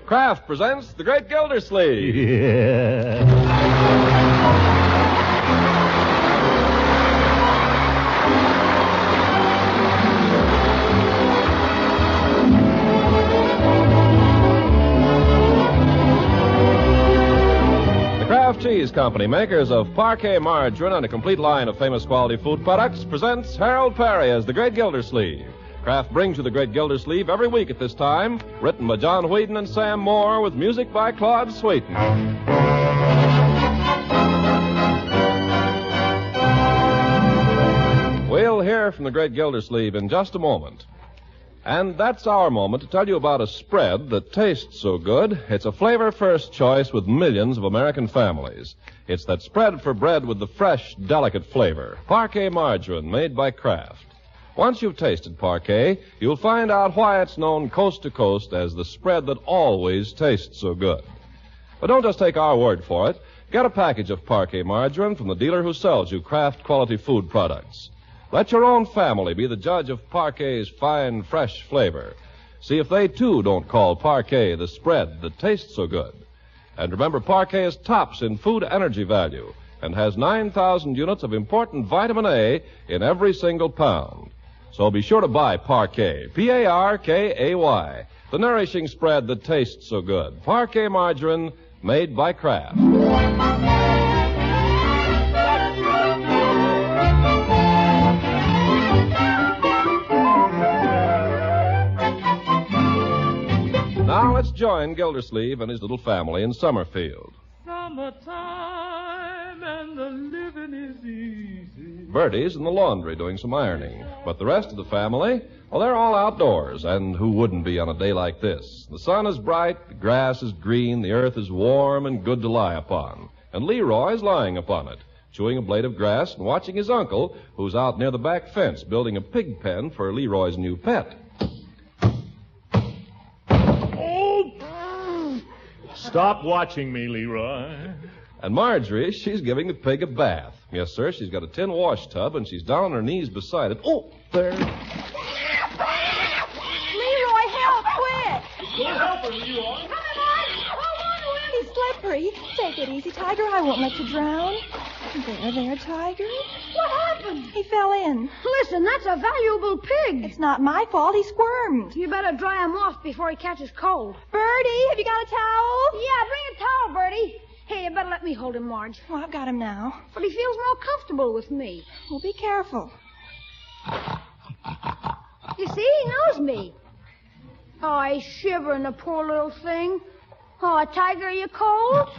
Kraft presents The Great Gildersleeve. Yeah. The Kraft Cheese Company, makers of parquet margarine and a complete line of famous quality food products, presents Harold Perry as The Great Gildersleeve. Kraft brings you The Great Gildersleeve every week at this time, written by John Whedon and Sam Moore, with music by Claude Sweeten. We'll hear from The Great Gildersleeve in just a moment. And that's our moment to tell you about a spread that tastes so good, it's a flavor first choice with millions of American families. It's that spread for bread with the fresh, delicate flavor, parquet margarine made by Kraft. Once you've tasted parquet, you'll find out why it's known coast to coast as the spread that always tastes so good. But don't just take our word for it. Get a package of parquet margarine from the dealer who sells you Kraft quality food products. Let your own family be the judge of parquet's fine, fresh flavor. See if they, too, don't call parquet the spread that tastes so good. And remember, parquet is tops in food energy value and has 9,000 units of important vitamin A in every single pound. So be sure to buy Parquet, P-A-R-K-A-Y, the nourishing spread that tastes so good. Parquet margarine made by Kraft. Now let's join Gildersleeve and his little family in Summerfield. Summertime and the living is easy. Bertie's in the laundry doing some ironing. But the rest of the family, well, they're all outdoors. And who wouldn't be on a day like this? The sun is bright, the grass is green, the earth is warm and good to lie upon. And Leroy's lying upon it, chewing a blade of grass and watching his uncle, who's out near the back fence building a pig pen for Leroy's new pet. Stop watching me, Leroy. And Marjorie, she's giving the pig a bath. Yes, sir, she's got a tin wash tub, and she's down on her knees beside it. Oh, there. Leroy, help, quick! Go help her, Leroy. Come on, hold on to him. He's slippery. Take it easy, Tiger. I won't let you drown. There, Tiger. What happened? He fell in. Listen, that's a valuable pig. It's not my fault. He squirmed. You better dry him off before he catches cold. Bertie, have you got a towel? Yeah, bring a towel, Bertie. Hey, you better let me hold him, Marge. Oh, I've got him now. But he feels more comfortable with me. Well, be careful. You see, he knows me. Oh, he's shivering, the poor little thing. Oh, Tiger, are you cold?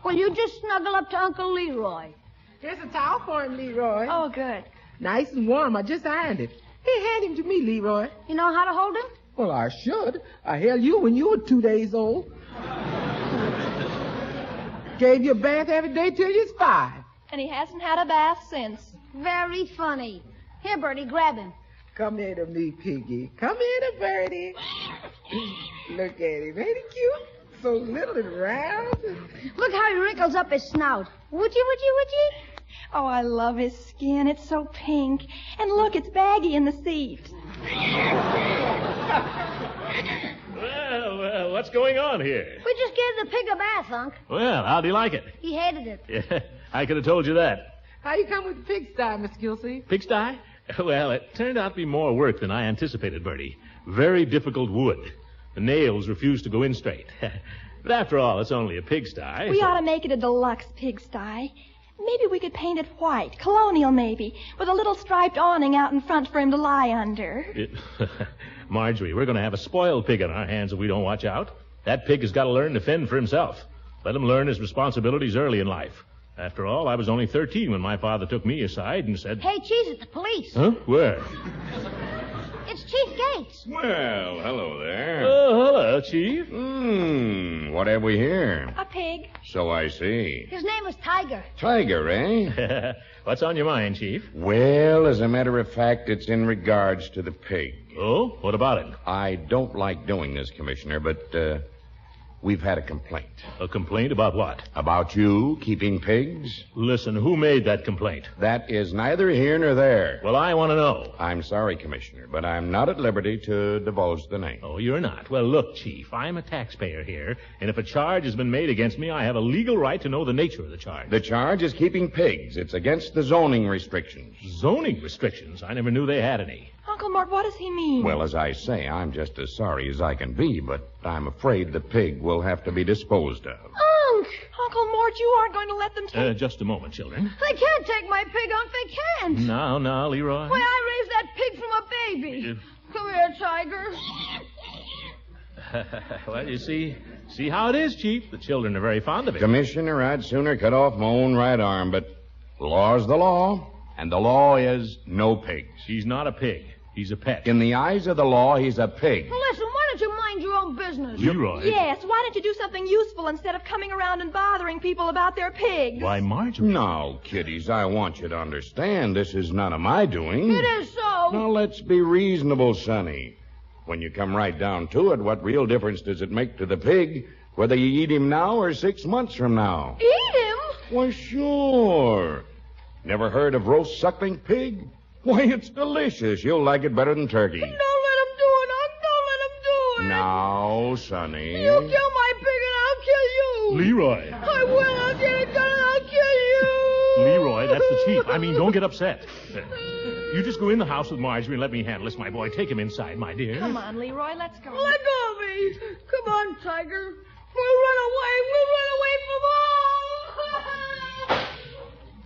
Well, you just snuggle up to Uncle Leroy. Here's a towel for him, Leroy. Oh, good. Nice and warm. I just ironed it. Hey, hand him to me, Leroy. You know how to hold him? Well, I should. I held you when you were 2 days old. Gave you a bath every day till you was 5. And he hasn't had a bath since. Very funny. Here, Bertie, grab him. Come here to me, Piggy. Come here to Bertie. Look at him. Ain't he cute? So little and round. Look how he wrinkles up his snout. Would you? Oh, I love his skin. It's so pink. And look, it's baggy in the seat. Well, what's going on here? We just gave the pig a bath, Unc. Well, how'd he like it? He hated it. Yeah, I could have told you that. How you come with the pigsty, Mr. Gildersleeve? Pigsty? Well, it turned out to be more work than I anticipated, Bertie. Very difficult wood. The nails refused to go in straight. But after all, it's only a pigsty. We ought to make it a deluxe pigsty. Maybe we could paint it white, colonial maybe, with a little striped awning out in front for him to lie under. Marjorie, we're going to have a spoiled pig on our hands if we don't watch out. That pig has got to learn to fend for himself. Let him learn his responsibilities early in life. After all, I was only 13 when my father took me aside and said... Hey, Cheese, it's the police. Huh? Where? It's Chief Gates. Well, hello there. Oh, hello, Chief. What have we here? A pig. So I see. His name was Tiger. Tiger, eh? What's on your mind, Chief? Well, as a matter of fact, it's in regards to the pig. Oh, what about it? I don't like doing this, Commissioner, but We've had a complaint. A complaint about what? About you keeping pigs? Listen, who made that complaint? That is neither here nor there. Well, I want to know. I'm sorry, Commissioner, but I'm not at liberty to divulge the name. Oh, you're not? Well, look, Chief, I'm a taxpayer here, and if a charge has been made against me, I have a legal right to know the nature of the charge. The charge is keeping pigs. It's against the zoning restrictions. Zoning restrictions? I never knew they had any. Uncle Mort, what does he mean? Well, as I say, I'm just as sorry as I can be, but I'm afraid the pig will have to be disposed of. Uncle Mort, you aren't going to let them take... Just a moment, children. They can't take my pig, Unc. They can't. Now, Leroy. Why, I raised that pig from a baby. Come here, Tiger. Well, you see how it is, Chief. The children are very fond of it. Commissioner, I'd sooner cut off my own right arm, but the law's the law, and the law is no pigs. He's not a pig. He's a pet. In the eyes of the law, he's a pig. Well, listen, why don't you mind your own business? Leroy. Yes, why don't you do something useful instead of coming around and bothering people about their pigs? Why, Marjorie. Now, kiddies, I want you to understand this is none of my doing. It is so. Now, let's be reasonable, Sonny. When you come right down to it, what real difference does it make to the pig whether you eat him now or 6 months from now? Eat him? Why, sure. Never heard of roast suckling pig? Why, it's delicious. You'll like it better than turkey. Don't let him do it, Unc. Don't let him do it. Now, Sonny. You kill my pig and I'll kill you. Leroy. I will. I'll get it done and I'll kill you. Leroy, that's the Chief. I mean, don't get upset. You just go in the house with Marjorie and let me handle this, my boy. Take him inside, my dear. Come on, Leroy, let's go. Let go of me. Come on, Tiger. We'll run away. We'll run away from home.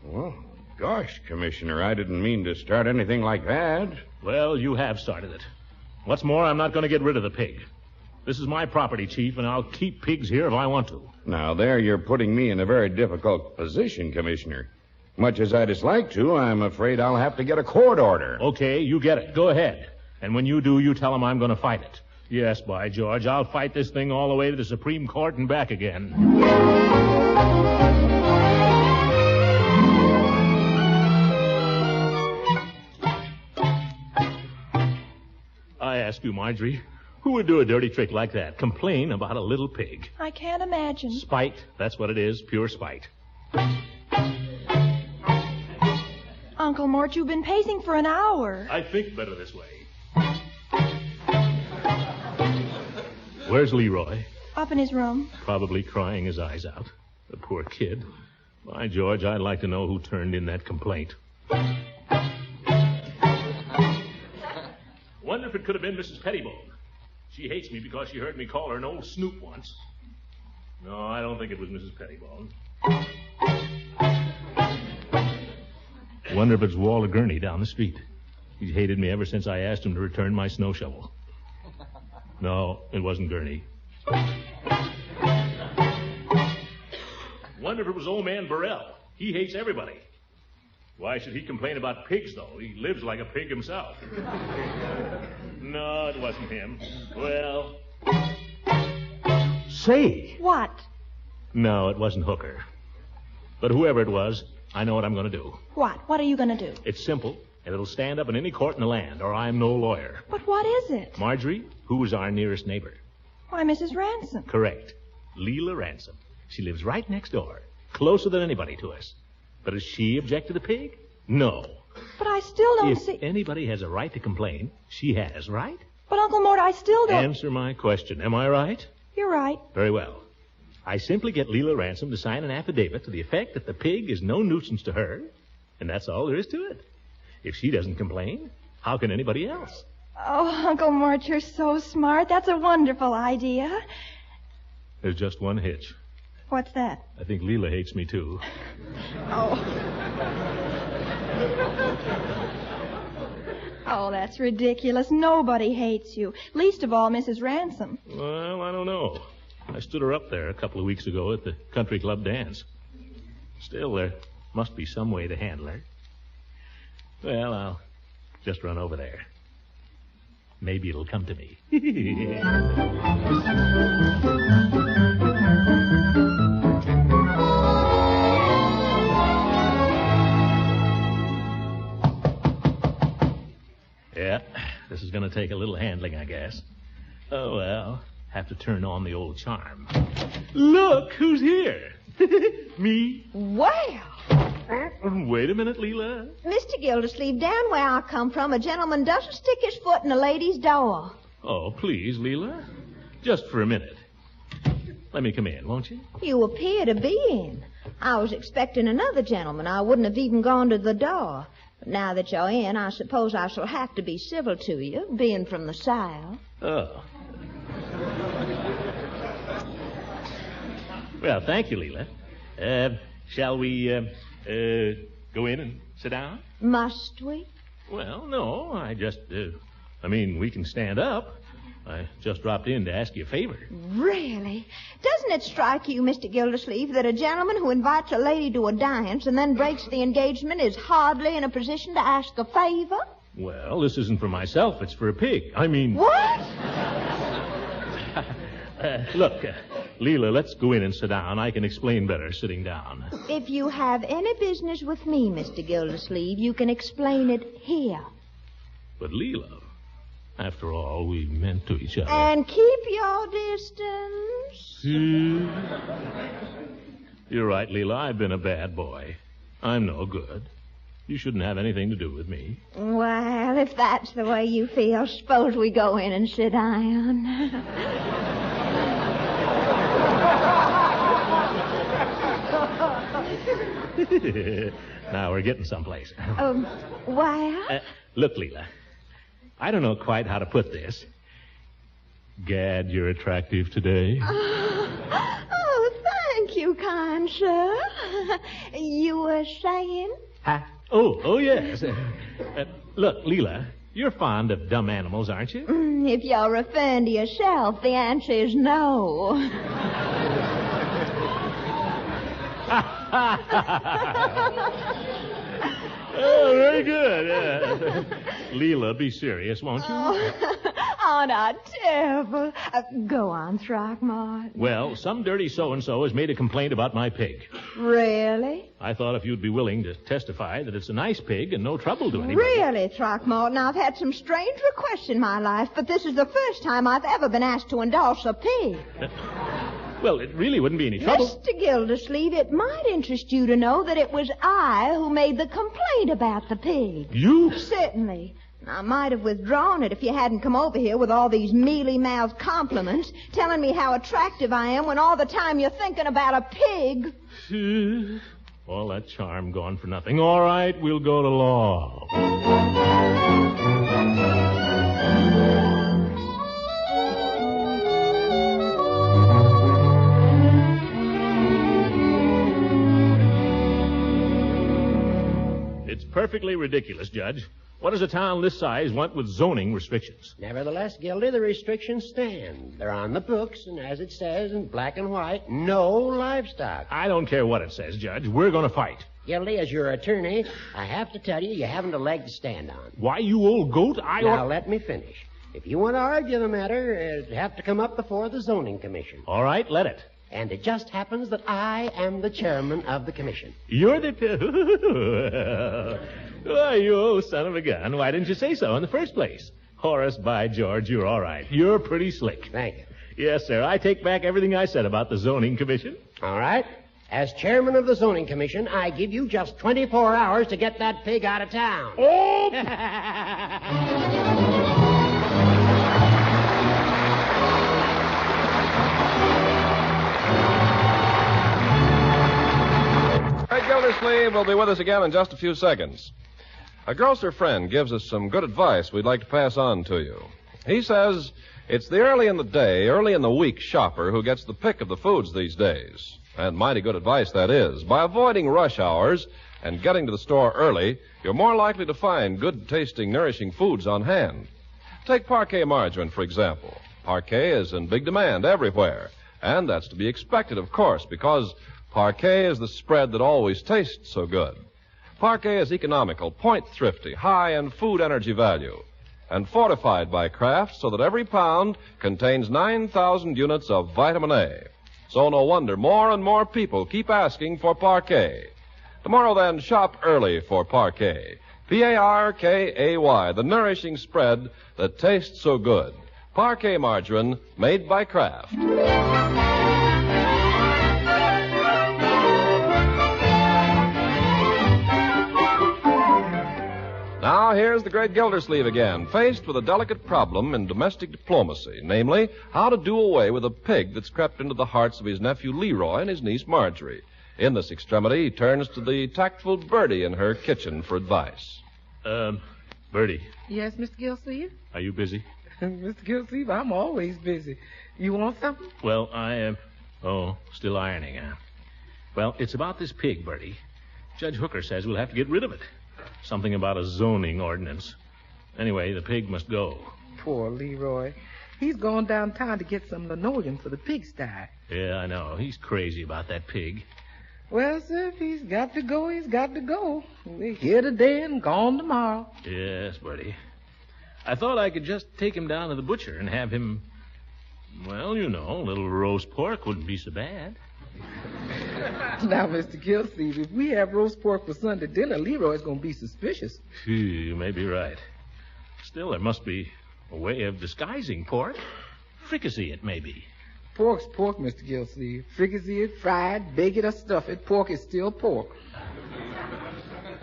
Well, gosh, Commissioner, I didn't mean to start anything like that. Well, you have started it. What's more, I'm not going to get rid of the pig. This is my property, Chief, and I'll keep pigs here if I want to. Now, there you're putting me in a very difficult position, Commissioner. Much as I dislike to, I'm afraid I'll have to get a court order. Okay, you get it. Go ahead. And when you do, you tell him I'm going to fight it. Yes, by George, I'll fight this thing all the way to the Supreme Court and back again. I ask you, Marjorie, who would do a dirty trick like that? Complain about a little pig. I can't imagine. Spite, that's what it is, pure spite. Uncle Mort, you've been pacing for an hour. I think better this way. Where's Leroy? Up in his room. Probably crying his eyes out. The poor kid. By George, I'd like to know who turned in that complaint. Wonder if it could have been Mrs. Pettibone. She hates me because she heard me call her an old snoop once. No, I don't think it was Mrs. Pettibone. Wonder if it's Walter Gurney down the street. He's hated me ever since I asked him to return my snow shovel. No, it wasn't Gurney. Wonder if it was old man Burrell. He hates everybody. Why should he complain about pigs, though? He lives like a pig himself. No, it wasn't him. Well... Say! What? No, it wasn't Hooker. But whoever it was, I know what I'm going to do. What? What are you going to do? It's simple, and it'll stand up in any court in the land, or I'm no lawyer. But what is it? Marjorie, who is our nearest neighbor? Why, Mrs. Ransom. Correct. Leela Ransom. She lives right next door, closer than anybody to us. But does she object to the pig? No. But I still don't If see... anybody has a right to complain, she has, right? But, Uncle Mort, I still don't... Answer my question. Am I right? You're right. Very well. I simply get Leela Ransom to sign an affidavit to the effect that the pig is no nuisance to her, and that's all there is to it. If she doesn't complain, how can anybody else? Oh, Uncle Mort, you're so smart. That's a wonderful idea. There's just one hitch. What's that? I think Leela hates me, too. Oh. Oh, that's ridiculous. Nobody hates you. Least of all, Mrs. Ransom. Well, I don't know. I stood her up there a couple of weeks ago at the country club dance. Still, there must be some way to handle her. Well, I'll just run over there. Maybe it'll come to me. Yeah, this is going to take a little handling, I guess. Oh, well, have to turn on the old charm. Look, who's here? Me? Well, Wait a minute, Leela. Mr. Gildersleeve, down where I come from, a gentleman doesn't stick his foot in a lady's door. Oh, please, Leela. Just for a minute. Let me come in, won't you? You appear to be in. I was expecting another gentleman. I wouldn't have even gone to the door. But now that you're in, I suppose I shall have to be civil to you, being from the South. Oh. Well, thank you, Leela. Shall we go in and sit down? Must we? Well, no. We can stand up. I just dropped in to ask you a favor. Really? Doesn't it strike you, Mr. Gildersleeve, that a gentleman who invites a lady to a dance and then breaks the engagement is hardly in a position to ask a favor? Well, this isn't for myself. It's for a pig. What? Look, Leela, let's go in and sit down. I can explain better sitting down. If you have any business with me, Mr. Gildersleeve, you can explain it here. But, Leela, after all, we meant to each other. And keep your distance. You're right, Leela. I've been a bad boy. I'm no good. You shouldn't have anything to do with me. Well, if that's the way you feel, suppose we go in and sit down. Now we're getting someplace. Well? Look, Leela, I don't know quite how to put this. Gad, you're attractive today. Oh, thank you, kind sir. You were saying? Oh, yes. Look, Leela, you're fond of dumb animals, aren't you? If you're referring to yourself, the answer is no. Oh, very good. Leela, be serious, won't you? Oh, not terrible. Go on, Throckmorton. Well, some dirty so-and-so has made a complaint about my pig. Really? I thought if you'd be willing to testify that it's a nice pig and no trouble to anybody. Really, Throckmorton, I've had some strange requests in my life, but this is the first time I've ever been asked to endorse a pig. Well, it really wouldn't be any trouble. Mr. Gildersleeve, it might interest you to know that it was I who made the complaint about the pig. You? Certainly. I might have withdrawn it if you hadn't come over here with all these mealy-mouthed compliments, telling me how attractive I am when all the time you're thinking about a pig. All that charm gone for nothing. All right, we'll go to law. It's perfectly ridiculous, Judge. What does a town this size want with zoning restrictions? Nevertheless, Gildy, the restrictions stand. They're on the books, and as it says in black and white, no livestock. I don't care what it says, Judge. We're going to fight. Gildy, as your attorney, I have to tell you haven't a leg to stand on. Why, you old goat, Now, let me finish. If you want to argue the matter, it'd have to come up before the zoning commission. All right, let it. And it just happens that I am the chairman of the commission. You're the... Oh, you old son of a gun. Why didn't you say so in the first place? Horace, by George, you're all right. You're pretty slick. Thank you. Yes, sir. I take back everything I said about the zoning commission. All right. As chairman of the zoning commission, I give you just 24 hours to get that pig out of town. Oh! Gildersleeve will be with us again in just a few seconds. A grocer friend gives us some good advice we'd like to pass on to you. He says it's the early in the week shopper who gets the pick of the foods these days. And mighty good advice that is. By avoiding rush hours and getting to the store early, you're more likely to find good-tasting, nourishing foods on hand. Take parquet margarine, for example. Parquet is in big demand everywhere. And that's to be expected, of course, because parquet is the spread that always tastes so good. Parquet is economical, point-thrifty, high in food energy value, and fortified by Kraft so that every pound contains 9,000 units of vitamin A. So no wonder more and more people keep asking for parquet. Tomorrow, then, shop early for parquet. Parkay, the nourishing spread that tastes so good. Parquet margarine made by Kraft. Now, here's the great Gildersleeve again, faced with a delicate problem in domestic diplomacy, namely, how to do away with a pig that's crept into the hearts of his nephew Leroy and his niece Marjorie. In this extremity, he turns to the tactful Bertie in her kitchen for advice. Bertie, Yes, Mr. Gildersleeve? are you busy? Mr. Gildersleeve, I'm always busy. You want something? Well, I am... still ironing, huh? Well, it's about this pig, Bertie. Judge Hooker says we'll have to get rid of it. Something about a zoning ordinance. Anyway, the pig must go. Poor Leroy. He's gone downtown to get some linoleum for the pigsty. Yeah, I know. He's crazy about that pig. Well, sir, if he's got to go, he's got to go. We're here today and gone tomorrow. Yes, Bertie. I thought I could just take him down to the butcher and have him... Well, you know, a little roast pork wouldn't be so bad. Now, Mr. Gildersleeve, if we have roast pork for Sunday dinner, Leroy's going to be suspicious. You may be right. Still, there must be a way of disguising pork. Fricassee it may be. Pork's pork, Mr. Gildersleeve. Fricassee it, fried, bake it, or stuff it. Pork is still pork.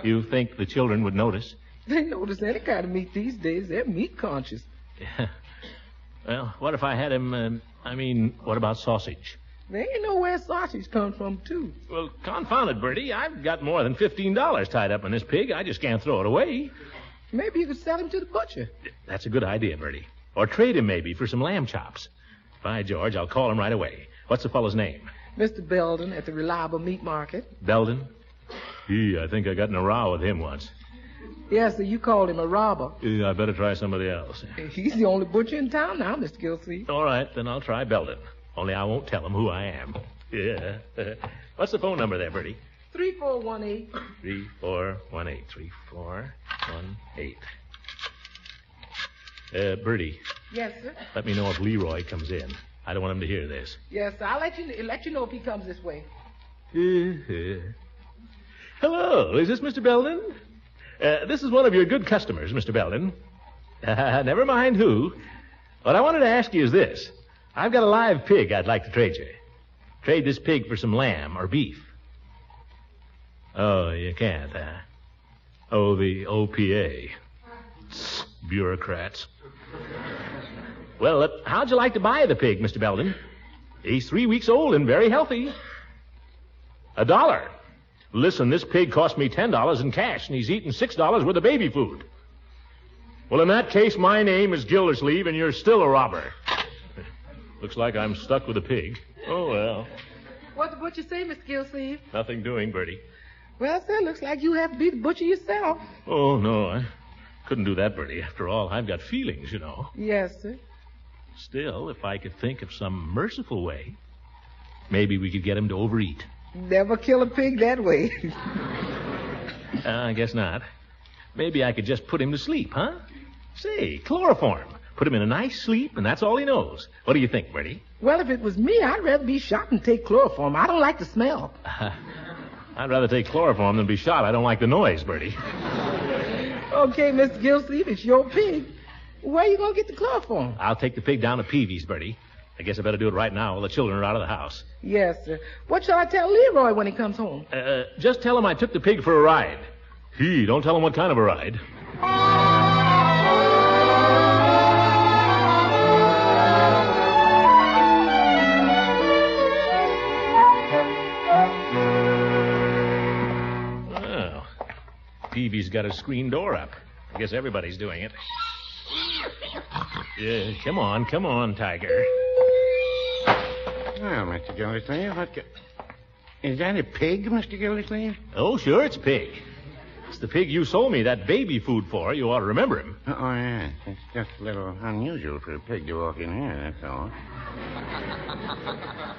You think the children would notice? They notice any kind of meat these days. They're meat conscious. Yeah. Well, what if I had him, what about sausage? They ain't know where sausage comes from, too. Well, confound it, Bertie. I've got more than $15 tied up in this pig. I just can't throw it away. Maybe you could sell him to the butcher. That's a good idea, Bertie. Or trade him, maybe, for some lamb chops. By George, I'll call him right away. What's the fellow's name? Mr. Belden at the Reliable Meat Market. Belden? I think I got in a row with him once. Yes, sir, you called him a robber. I better try somebody else. He's the only butcher in town now, Mr. Gildersleeve. All right, then I'll try Belden. Only I won't tell him who I am. Yeah. What's the phone number there, Bertie? 3418. 3418. 3418. Bertie. Yes, sir. Let me know if Leroy comes in. I don't want him to hear this. Yes, sir. I'll let you know if he comes this way. Hello, is this Mr. Belden? This is one of your good customers, Mr. Belden. Never mind who. What I wanted to ask you is this. I've got a live pig I'd like to trade you. Trade this pig for some lamb or beef. Oh, you can't, huh? Oh, the OPA. Bureaucrats. Well, how'd you like to buy the pig, Mr. Belden? He's 3 weeks old and very healthy. $1. Listen, this pig cost me $10 in cash, and he's eaten $6 worth of baby food. Well, in that case, my name is Gildersleeve, and you're still a robber. Looks like I'm stuck with a pig. Oh, well. What'd the butcher say, Mr. Gildersleeve? Nothing doing, Bertie. Well, sir, looks like you have to be the butcher yourself. Oh, no, I couldn't do that, Bertie. After all, I've got feelings, you know. Yes, sir. Still, if I could think of some merciful way, maybe we could get him to overeat. Never kill a pig that way. I guess not. Maybe I could just put him to sleep, huh? Say, chloroform. Put him in a nice sleep, and that's all he knows. What do you think, Bertie? Well, if it was me, I'd rather be shot than take chloroform. I don't like the smell. I'd rather take chloroform than be shot. I don't like the noise, Bertie. Okay, Mr. Gildersleeve, it's your pig. Where you going to get the chloroform? I'll take the pig down to Peavy's, Bertie. I guess I better do it right now while the children are out of the house. Yes, sir. What shall I tell Leroy when he comes home? Just tell him I took the pig for a ride. Don't tell him what kind of a ride. Well, Peavy's got his screen door up. I guess everybody's doing it. Yeah, come on, Tiger. Well, Mr. Gildersleeve, is that a pig, Mr. Gildersleeve? Oh, sure, it's pig. It's the pig you sold me that baby food for. You ought to remember him. Oh, yes. It's just a little unusual for a pig to walk in here, that's all.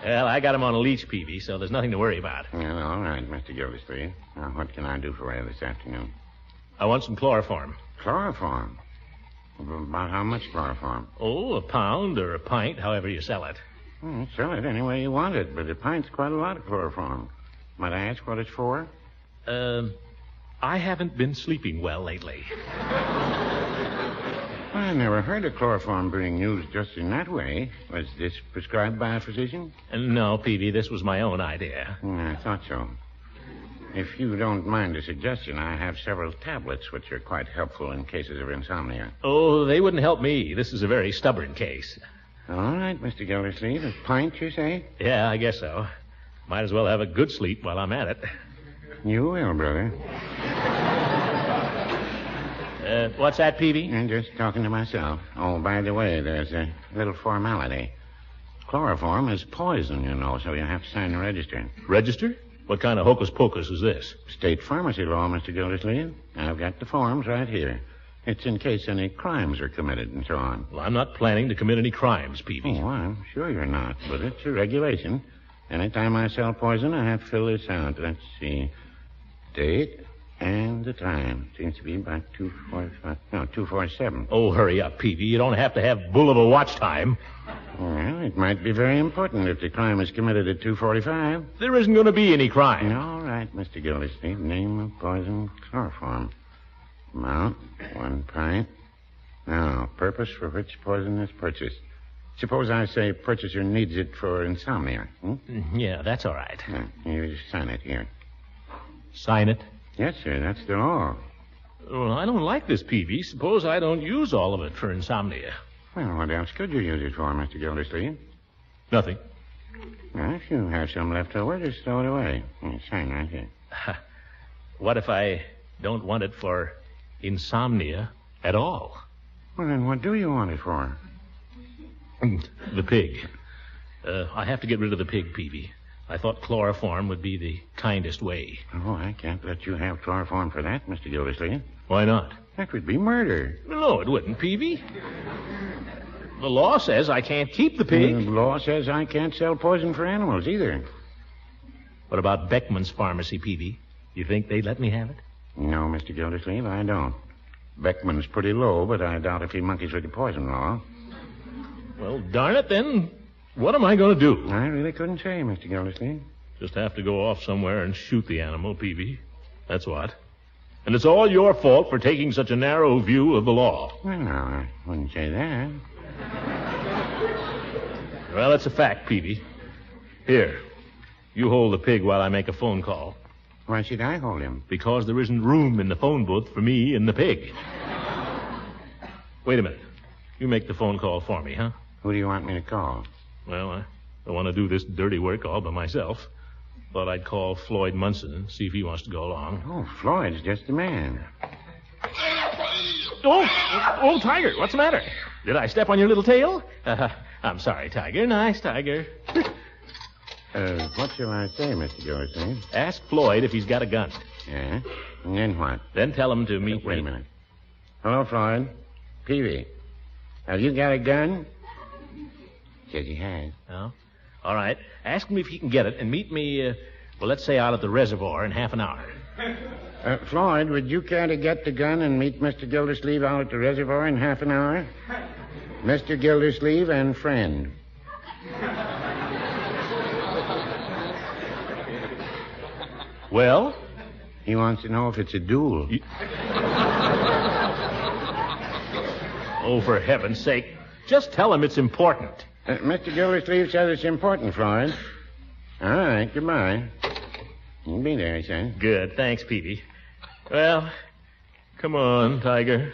Well, I got him on a leash, Peavy, so there's nothing to worry about. Well, all right, Mr. Gildersleeve. Now, what can I do for you this afternoon? I want some chloroform. Chloroform? About how much chloroform? Oh, a pound or a pint, however you sell it. Well, sell it any way you want it, but a pint's quite a lot of chloroform. Might I ask what it's for? I haven't been sleeping well lately. Well, I never heard of chloroform being used just in that way. Was this prescribed by a physician? No, Peavy, this was my own idea. I thought so. If you don't mind a suggestion, I have several tablets which are quite helpful in cases of insomnia. Oh, they wouldn't help me. This is a very stubborn case. All right, Mr. Gildersleeve. A pint, you say? Yeah, I guess so. Might as well have a good sleep while I'm at it. You will, brother. What's that, Peavy? I'm just talking to myself. Oh, by the way, there's a little formality. Chloroform is poison, you know, so you have to sign the register. Register? What kind of hocus pocus is this? State pharmacy law, Mr. Gildersleeve. I've got the forms right here. It's in case any crimes are committed and so on. Well, I'm not planning to commit any crimes, Peavy. Oh, I'm sure you're not, but it's a regulation. Anytime I sell poison, I have to fill this out. Let's see. Date and the time. Seems to be about 2:45. No, 2:47. Oh, hurry up, Peavy. You don't have to have bull of a watch time. Well, it might be very important if the crime is committed at 2:45. There isn't going to be any crime. All right, Mr. Gildersleeve. Name of poison, chloroform. Amount, 1 pint. Now, purpose for which poison is purchased. Suppose I say purchaser needs it for insomnia. Yeah, that's all right. You just sign it here. Sign it? Yes, sir. That's the law. Well, I don't like this, Peavy. Suppose I don't use all of it for insomnia. Well, what else could you use it for, Mr. Gildersleeve? Nothing. Well, if you have some left over, just throw it away. Sign right here. What if I don't want it for insomnia at all? Well, then what do you want it for? The pig. I have to get rid of the pig, Peavy. I thought chloroform would be the kindest way. Oh, I can't let you have chloroform for that, Mr. Gildersleeve. Why not? That would be murder. No, it wouldn't, Peavy. The law says I can't keep the pig. The law says I can't sell poison for animals either. What about Beckman's pharmacy, Peavy? You think they'd let me have it? No, Mr. Gildersleeve, I don't. Beckman's pretty low, but I doubt if he monkeys with the poison law. Well, darn it, then. What am I going to do? I really couldn't say, Mr. Gildersleeve. Just have to go off somewhere and shoot the animal, Peavy. That's what. And it's all your fault for taking such a narrow view of the law. Well, no, I wouldn't say that. Well, it's a fact, Peavy. Here, you hold the pig while I make a phone call. Why should I hold him? Because there isn't room in the phone booth for me and the pig. Wait a minute. You make the phone call for me, huh? Who do you want me to call? Well, I don't want to do this dirty work all by myself. Thought I'd call Floyd Munson and see if he wants to go along. Oh, Floyd's just the man. Oh, Tiger, what's the matter? Did I step on your little tail? I'm sorry, Tiger. Nice, Tiger. What shall I say, Mr. Gildersleeve? Ask Floyd if he's got a gun. Yeah? And then what? Then tell him to meet me. Wait a minute. Hello, Floyd. Peavy. Have you got a gun? Says he has. Oh? All right. Ask him if he can get it and meet me, let's say out at the reservoir in half an hour. Floyd, would you care to get the gun and meet Mr. Gildersleeve out at the reservoir in half an hour? Mr. Gildersleeve and friend. Well? He wants to know if it's a duel. Oh, for heaven's sake. Just tell him it's important. Mr. Gildersleeve says it's important, Floyd. All right, goodbye. You'll be there, he says. Good. Thanks, Peavy. Well, come on, Tiger.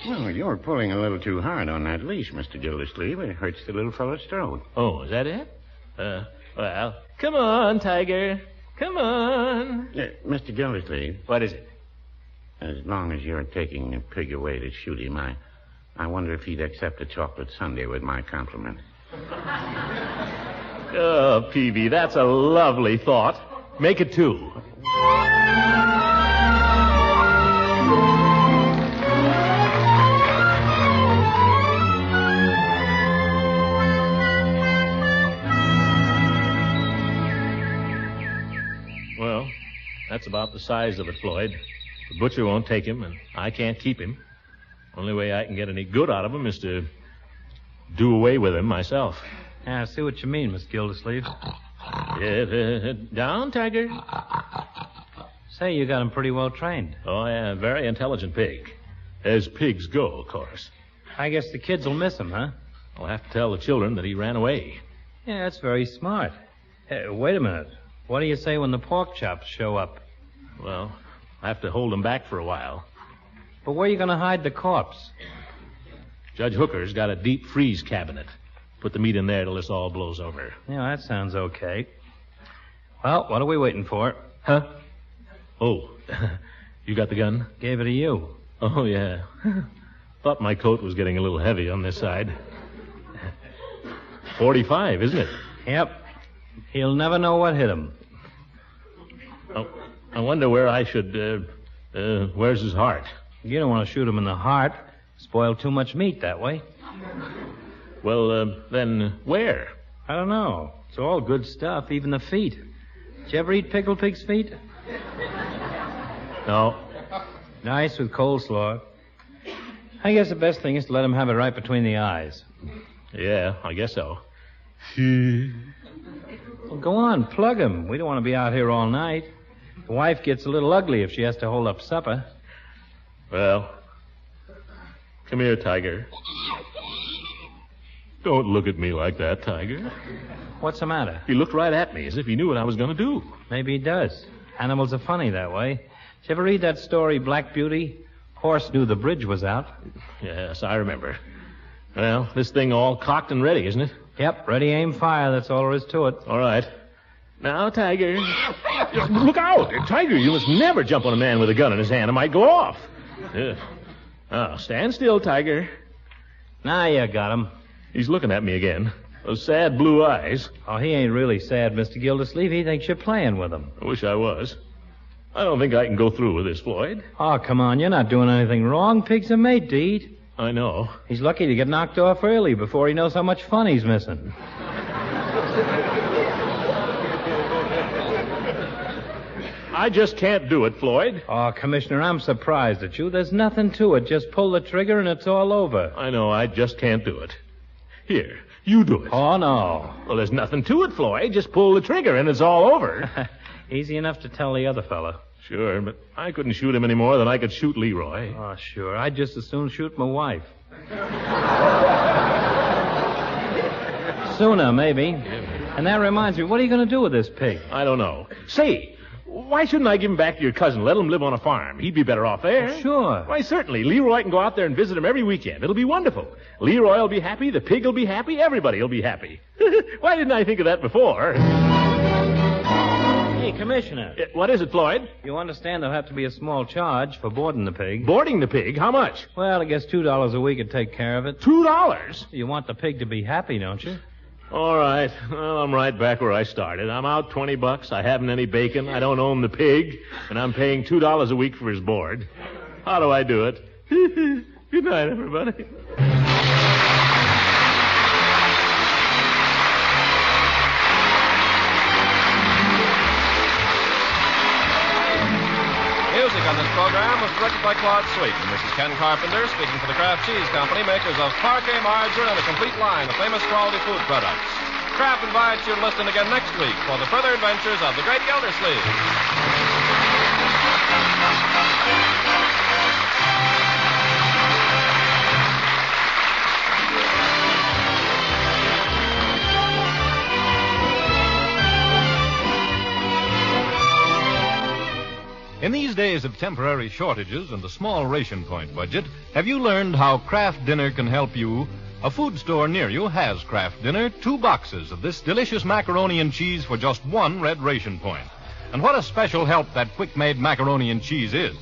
Well, you're pulling a little too hard on that leash, Mr. Gildersleeve. It hurts the little fellow's throat. Oh, is that it? Well, come on, Tiger. Come on. Mr. Gildersleeve. What is it? As long as you're taking a pig away to shoot him, I wonder if he'd accept a chocolate sundae with my compliment. Oh, Peavy, that's a lovely thought. Make it 2. Well, that's about the size of it, Floyd. The butcher won't take him, and I can't keep him. Only way I can get any good out of him is to do away with him myself. Yeah, I see what you mean, Miss Gildersleeve. Down, Tiger. Say, you got him pretty well trained. Oh, yeah, very intelligent pig. As pigs go, of course. I guess the kids will miss him, huh? I'll have to tell the children that he ran away. Yeah, that's very smart. Hey, wait a minute. What do you say when the pork chops show up? Well, I have to hold them back for a while. But where are you going to hide the corpse? Judge Hooker's got a deep freeze cabinet. Put the meat in there till this all blows over. Yeah, that sounds okay. Well, what are we waiting for? Huh? Oh, you got the gun? Gave it to you. Oh, yeah. Thought my coat was getting a little heavy on this side. 45, isn't it? Yep. He'll never know what hit him. Oh, I wonder where I should, where's his heart? You don't want to shoot him in the heart. Spoil too much meat that way. Well, then, where? I don't know. It's all good stuff, even the feet. Did you ever eat pickled pig's feet? No. Nice with coleslaw. I guess the best thing is to let him have it right between the eyes. Yeah, I guess so. Well, go on, plug him. We don't want to be out here all night. The wife gets a little ugly if she has to hold up supper. Well, come here, Tiger. Don't look at me like that, Tiger. What's the matter? He looked right at me as if he knew what I was going to do. Maybe he does. Animals are funny that way. Did you ever read that story, Black Beauty? Horse knew the bridge was out. Yes, I remember. Well, this thing all cocked and ready, isn't it? Yep, ready, aim, fire. That's all there is to it. All right. Now, Tiger. Look out! Tiger, you must never jump on a man with a gun in his hand. It might go off. Now, stand still, Tiger. Now you got him. He's looking at me again. Those sad blue eyes. Oh, he ain't really sad, Mr. Gildersleeve. He thinks you're playing with him. I wish I was. I don't think I can go through with this, Floyd. Oh, come on. You're not doing anything wrong. Pigs are made to eat. I know. He's lucky to get knocked off early before he knows how much fun he's missing. I just can't do it, Floyd. Oh, Commissioner, I'm surprised at you. There's nothing to it. Just pull the trigger and it's all over. I know. I just can't do it. Here, you do it. Oh, no. Well, there's nothing to it, Floyd. Just pull the trigger and it's all over. Easy enough to tell the other fella. Sure, but I couldn't shoot him any more than I could shoot Leroy. Oh, sure. I'd just as soon shoot my wife. Sooner, maybe. And that reminds me, what are you going to do with this pig? I don't know. Say, why shouldn't I give him back to your cousin? Let him live on a farm. He'd be better off there. Oh, sure. Why, certainly. Leroy can go out there and visit him every weekend. It'll be wonderful. Leroy will be happy. The pig will be happy. Everybody will be happy. Why didn't I think of that before? Hey, Commissioner. What is it, Floyd? You understand there'll have to be a small charge for boarding the pig. Boarding the pig? How much? Well, I guess $2 a week would take care of it. $2? You want the pig to be happy, don't you? All right. Well, I'm right back where I started. I'm out $20. I haven't any bacon. I don't own the pig. And I'm paying $2 a week for his board. How do I do it? Good night, everybody. Music on this program was directed by Claude Sweet, and this is Ken Carpenter speaking for the Kraft Cheese Company, makers of parquet margarine and a complete line of famous quality food products. Kraft invites you to listen again next week for the further adventures of the great Gildersleeve. In these days of temporary shortages and a small ration point budget, have you learned how Kraft Dinner can help you? A food store near you has Kraft Dinner, 2 boxes of this delicious macaroni and cheese for just 1 red ration point. And what a special help that quick-made macaroni and cheese is.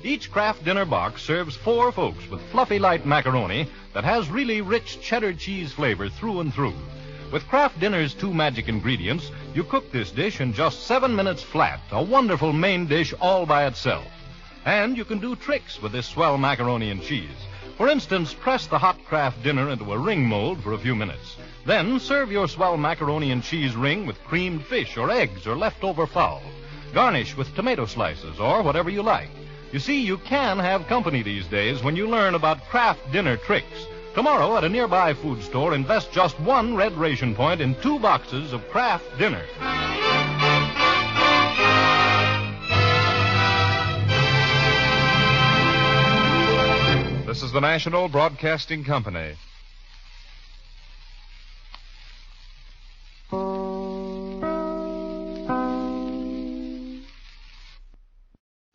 Each Kraft Dinner box serves 4 folks with fluffy light macaroni that has really rich cheddar cheese flavor through and through. With Kraft Dinner's 2 magic ingredients, you cook this dish in just 7 minutes flat, a wonderful main dish all by itself. And you can do tricks with this swell macaroni and cheese. For instance, press the hot Kraft Dinner into a ring mold for a few minutes. Then serve your swell macaroni and cheese ring with creamed fish or eggs or leftover fowl. Garnish with tomato slices or whatever you like. You see, you can have company these days when you learn about Kraft Dinner tricks. Tomorrow at a nearby food store, invest just 1 red ration point in 2 boxes of Kraft Dinner. This is the National Broadcasting Company.